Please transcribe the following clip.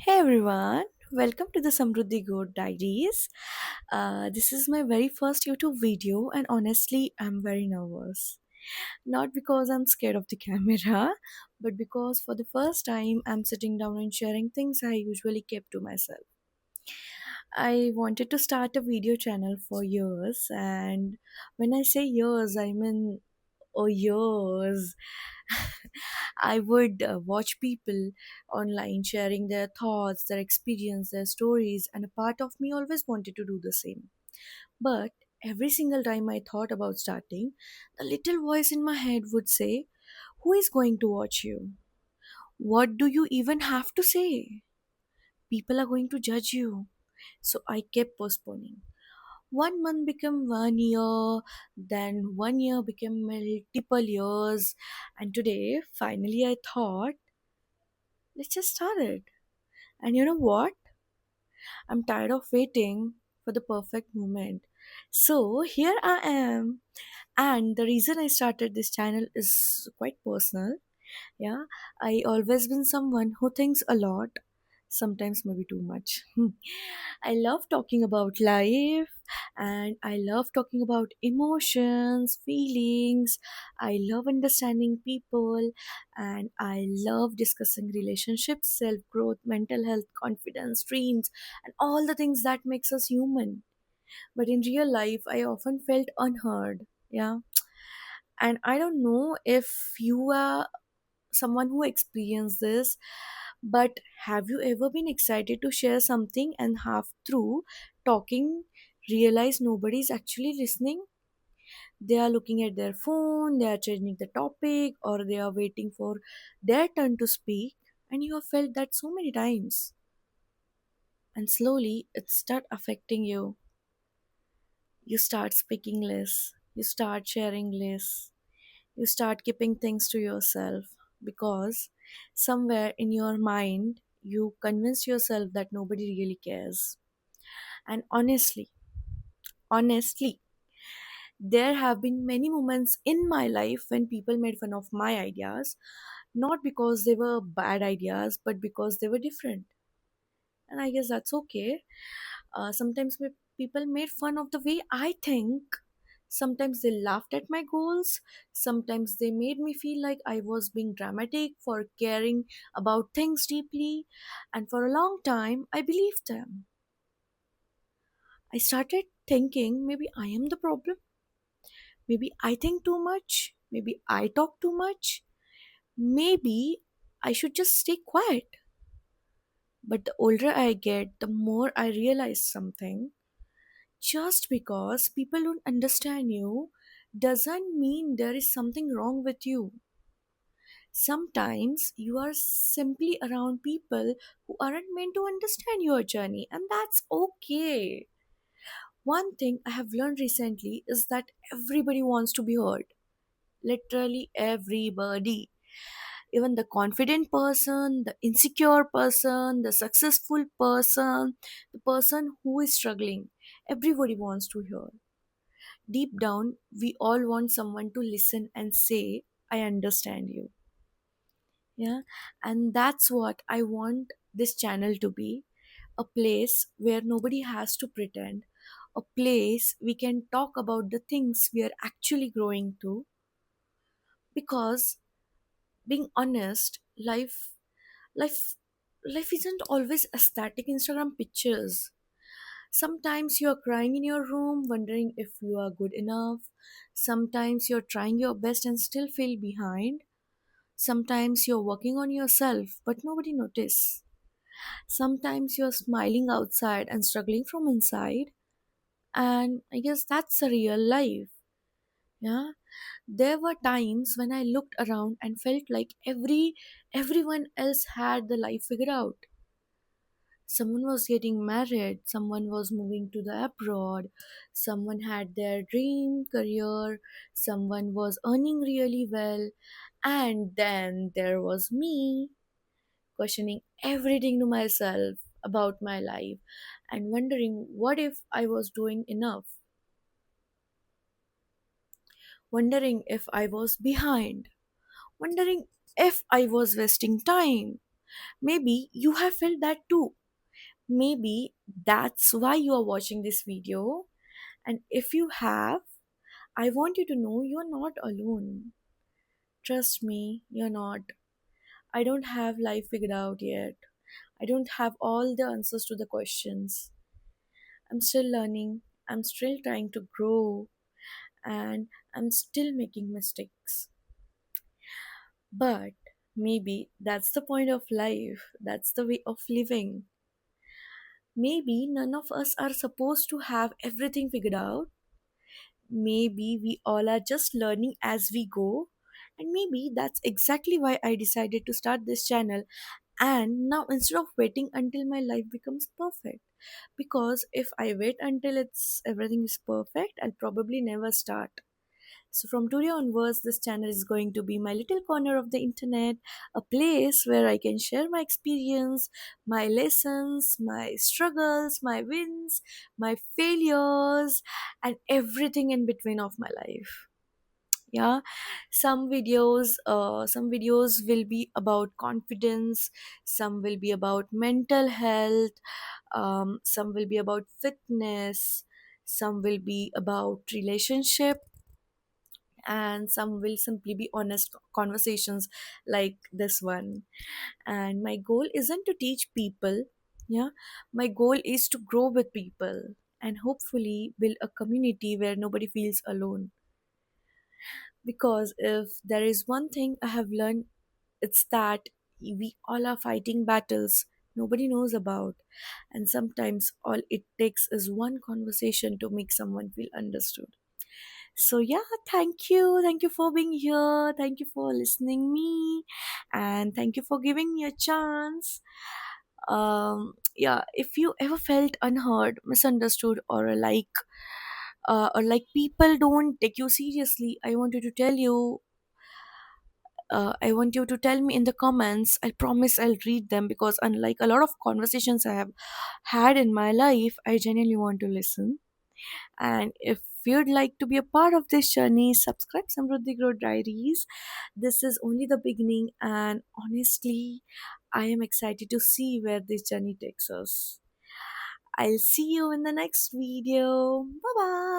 Hey everyone, welcome to the Samruddhi Growth Diaries. This is my very first YouTube video, and honestly, I'm very nervous. Not because I'm scared of the camera, but because for the first time, I'm sitting down and sharing things I usually kept to myself. I wanted to start a video channel for years, and when I say years, I mean years. I would watch people online sharing their thoughts, their experience, their stories, and a part of me always wanted to do the same. But every single time I thought about starting, the little voice in my head would say, "Who is going to watch you? What do you even have to say? People are going to judge you." So I kept postponing. 1 month became 1 year, then 1 year became multiple years, and today, finally, I thought, let's just start it. And you know what? I'm tired of waiting for the perfect moment. So here I am. And the reason I started this channel is quite personal. Yeah, I always been someone who thinks a lot, sometimes maybe too much. I love talking about life and I love talking about emotions, feelings. I love understanding people and I love discussing relationships, self growth, mental health, confidence, dreams, and all the things that makes us human. But in real life, I often felt unheard. Yeah, and I don't know if you are someone who experienced this, but have you ever been excited to share something and half through talking realize nobody's actually listening? They are looking at their phone, they are changing the topic, or they are waiting for their turn to speak, and you have felt that so many times. And slowly it start affecting you. You start speaking less, you start sharing less, you start keeping things to yourself because somewhere in your mind you convince yourself that nobody really cares. And honestly, there have been many moments in my life when people made fun of my ideas, not because they were bad ideas, but because they were different. And I guess that's okay. Sometimes people made fun of the way I think. Sometimes they laughed at my goals. Sometimes they made me feel like I was being dramatic for caring about things deeply. And for a long time, I believed them. I started thinking maybe I am the problem. Maybe I think too much. Maybe I talk too much. Maybe I should just stay quiet. But the older I get, the more I realize something. Just because people don't understand you doesn't mean there is something wrong with you. Sometimes you are simply around people who aren't meant to understand your journey, and that's okay. One thing I have learned recently is that everybody wants to be heard. Literally everybody. Even the confident person, the insecure person, the successful person, the person who is struggling. Everybody wants to hear. Deep down, we all want someone to listen and say, I understand you. Yeah. And that's what I want this channel to be, a place where nobody has to pretend, a place we can talk about the things we are actually growing to. Because being honest, life, life isn't always aesthetic Instagram pictures. Sometimes you're crying in your room, wondering if you are good enough. Sometimes you're trying your best and still feel behind. Sometimes you're working on yourself, but nobody notice. Sometimes you're smiling outside and struggling from inside. And I guess that's a real life. Yeah. There were times when I looked around and felt like everyone else had the life figured out. Someone was getting married, someone was moving to the abroad, someone had their dream career, someone was earning really well, and then there was me questioning everything to myself about my life and wondering what if I was doing enough, wondering if I was behind, wondering if I was wasting time, Maybe you have felt that too. Maybe that's why you are watching this video. And if you have, I want you to know you're not alone. Trust me, you're not. I don't have life figured out yet. I don't have all the answers to the questions. I'm still learning. I'm still trying to grow. And I'm still making mistakes. But maybe that's the point of life. That's the way of living. Maybe none of us are supposed to have everything figured out. Maybe we all are just learning as we go. And maybe that's exactly why I decided to start this channel. And now instead of waiting until my life becomes perfect, because if I wait until it's everything is perfect, I'll probably never start. So from today onwards, this channel is going to be my little corner of the internet, a place where I can share my experience, my lessons, my struggles, my wins, my failures, and everything in between of my life. Yeah, some videos will be about confidence, some will be about mental health, some will be about fitness, some will be about relationship, and some will simply be honest conversations like this one. And my goal isn't to teach people, yeah, my goal is to grow with people and hopefully build a community where nobody feels alone. Because if there is one thing I have learned, it's that we all are fighting battles nobody knows about, and sometimes all it takes is one conversation to make someone feel understood. So yeah, thank you for being here, thank you for listening me, and thank you for giving me a chance. Yeah, if you ever felt unheard, misunderstood, or like people don't take you seriously, I want you to tell me in the comments. I promise I'll read them, because unlike a lot of conversations I have had in my life, I genuinely want to listen. And if you'd like to be a part of this journey, subscribe Samruddhi Growth Diaries. This is only the beginning, and honestly, I am excited to see where this journey takes us. I'll see you in the next video. Bye bye.